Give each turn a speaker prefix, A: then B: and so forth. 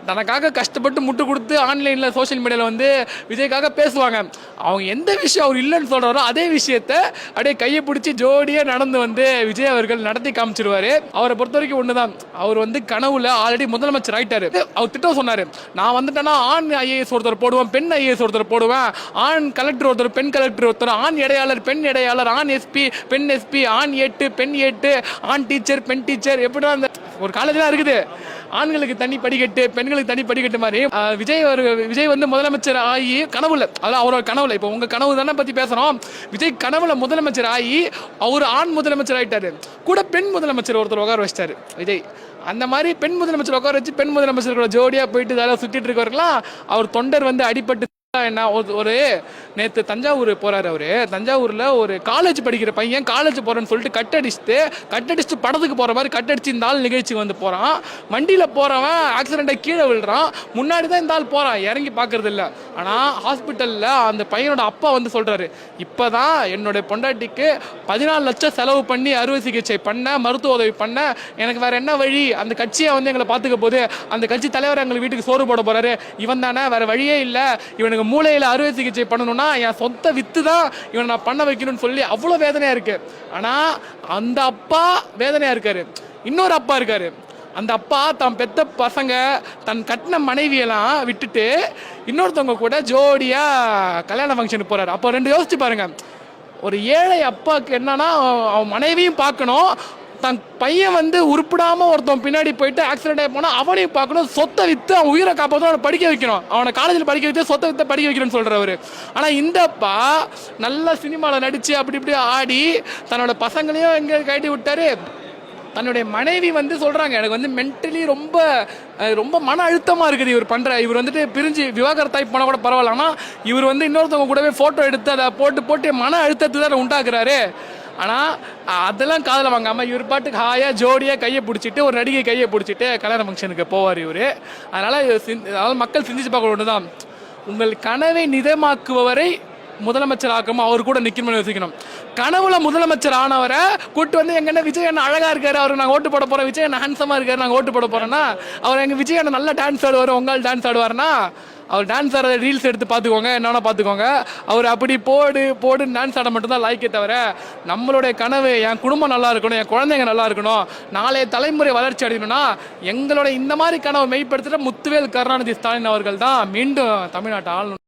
A: தனக்காக கஷ்டப்பட்டு முட்டு கொடுத்து ஆன்லைனில் சோஷியல் மீடியாவில் வந்து விஜய்க்காக பேசுவாங்க. அவங்க எந்த விஷயம் அவர் இல்லைன்னு சொல்கிறாரோ அதே விஷயத்த அப்படியே கையை பிடிச்சி ஜோடியாக நடந்து வந்து விஜய் அவர்கள் நடத்தி காமிச்சிருவார். அவரை பொறுத்த வரைக்கும் ஒன்று தான், அவர் வந்து கனவுல ஆல்ரெடி முதலமைச்சர் ஆயிட்டாரு. அவர் திட்டம் சொன்னார், நான் வந்துட்டேன்னா ஆண் ஐஏஎஸ் ஒருத்தர் போடுவேன், பெண் ஐஏஎஸ் ஒருத்தர் போடுவேன், ஆண் கலெக்டர் ஒருத்தர், பெண் கலெக்டர் ஒருத்தர், ஆண் இடையாளர், பெண் இடையாளர், ஆண் எஸ்பி, பெண் எஸ்பி, ஆண் ஏட்டு, பெண் ஏட்டு, ஆண் டீச்சர், பெண் டீச்சர், எப்படின்னா அந்த ஒரு காலேஜ்லாம் இருக்குது. ஆண்களுக்கு தனி படிக்கட்டு, பெண்களுக்கு தனி படிக்கட்டு மாதிரி விஜய் வந்து முதலமைச்சர் ஆகி கனவுல, அதாவது அவரோட கனவுல, இப்போ உங்க கனவு தானே பத்தி பேசுறோம். விஜய் கனவுல முதலமைச்சர் ஆகி அவர் ஆண் முதலமைச்சர் ஆயிட்டாரு. கூட பெண் முதலமைச்சர் ஒருத்தர் உட்கார வச்சிட்டாரு விஜய். அந்த மாதிரி பெண் முதலமைச்சர் உட்கார வச்சு பெண் முதலமைச்சர்களோட ஜோடியா போயிட்டு இதெல்லாம் சுத்திட்டு இருக்கவர்களாம். அவர் தொண்டர் வந்து அடிபட்டு என்ன ஒரு நேற்று தஞ்சாவூர் போறாரு. அவரு தஞ்சாவூர்ல ஒரு காலேஜ் படிக்கிற பையன் காலேஜ் போறேன்னு சொல்லிட்டு கட்டடிச்சுட்டு படத்துக்கு போற மாதிரி கட்டடிச்சு இந்த ஆள் நிகழ்ச்சிக்கு வந்து போறான். வண்டியில போறவன் ஆக்சிடென்ட்டை கீழே விழுறான். முன்னாடி தான் இந்த ஆள் போறான், இறங்கி பாக்குறது இல்லை. ஆனா ஹாஸ்பிட்டல்ல அந்த பையனோட அப்பா வந்து சொல்றாரு, இப்பதான் என்னோட பொண்டாட்டிக்கு 14 லட்சம் செலவு பண்ணி அறுவை சிகிச்சை பண்ண, மருத்துவ உதவி பண்ண, எனக்கு வேற என்ன வழி, அந்த கட்சியை வந்து எங்களை பாத்துக்க போது, அந்த கட்சி தலைவர் எங்களுக்கு வீட்டுக்கு சோறு போட போறாரு, இவன் தானே, வேற வழியே இல்லை, இவனுக்கு மூளையில அறுவை சிகிச்சை பண்ணணும்னா என் சொந்த வித்து தான் இவனை நான் பண்ண வைக்கணும்னு சொல்லி அவ்வளவு வேதனையா இருக்கு. ஆனா அந்த அப்பா வேதனையா இருக்காரு. இன்னொரு அப்பா இருக்காரு. அந்த அப்பா தான் பெத்த பசங்க, தன் கட்டின மனைவியெல்லாம் விட்டுட்டு இன்னொருத்தவங்க கூட ஜோடியா கல்யாண ஃபங்க்ஷனுக்கு போறாரு. அப்போ ரெண்டு யோசிச்சு பாருங்க, ஒரு ஏழை அப்பாவுக்கு என்னன்னா அவன் மனைவியும் பார்க்கணும், தன் பையன் வந்து உருப்பிடாம ஒருத்தன் பின்னாடி போயிட்டு ஆக்சிடென்ட் ஆகி போனா அவனையும் பார்க்கணும், சொத்தை வித்து அவன் உயிரை காப்பாற்றும், அவனை படிக்க வைக்கணும், அவனை காலேஜில் படிக்க வைத்து சொத்தை வித்த படிக்க வைக்கணும்னு சொல்றவர். ஆனா இந்த அப்பா நல்ல சினிமாவில் நடிச்சு அப்படி இப்படி ஆடி தன்னோட பசங்களையும் எங்க கட்டி விட்டாரு. தன்னுடைய மனைவி வந்து சொல்றாங்க, எனக்கு வந்து மென்டலி ரொம்ப ரொம்ப மன அழுத்தமா இருக்குது இவர் வந்துட்டு பிரிஞ்சு விவாகரத்தாய் போனா கூட பரவாயில்ல, ஆனா இவர் வந்து இன்னொருத்தவங்க கூடவே போட்டோ எடுத்து அதை போட்டு மன அழுத்தத்தை தான் உண்டாக்குறாரு. ஆனால் அதெல்லாம் காதில் வாங்காமல் இவர் பாட்டுக்கு ஹாயாக ஜோடியாக கையை பிடிச்சிட்டு ஒரு நடிகை கையை பிடிச்சிட்டு கல்யாண ஃபங்க்ஷனுக்கு போவார் இவர். அதனால் மக்கள் சிந்திச்சு பார்க்க ஒன்று தான், உங்கள் கனவை நிஜமாக்குபவரை முதலமைச்சர் ஆக்கணும், அவர் கூட நிற்கணும்னு யோசிக்கணும். கனவுல முதலமைச்சர் ஆனவரை கூட்டு வந்து எங்கன்னா விஜய் அண்ணன் அழகா இருக்காரு, அவருக்கு நாங்கள் ஓட்டு போட போறோம், விஜய் அண்ணன் ஹேண்ட்ஸமா இருக்காரு, நாங்கள் ஓட்டு போட போறோம்னா, அவர் எங்கள் விஜய் அண்ணன் நல்லா டான்ஸ் ஆடுவார், உங்களால் டான்ஸ் ஆடுவார்னா, அவர் டான்ஸ் ஆடுற ரீல்ஸ் எடுத்து பார்த்துக்கோங்க, என்னன்னா பார்த்துக்கோங்க. அவர் அப்படி போடு டான்ஸ் ஆட மட்டும்தான் லாய்க்கே தவிர, நம்மளுடைய கனவு என் குடும்பம் நல்லா இருக்கணும், என் குழந்தைங்க நல்லா இருக்கணும், நாளைய தலைமுறை வளர்ச்சி அடையணும்னா எங்களோட இந்த மாதிரி கனவை மெய்ப்படுத்துகிற முத்துவேல் கருணாநிதி ஸ்டாலின் அவர்கள் தான் மீண்டும் தமிழ்நாட்டை ஆளணும்.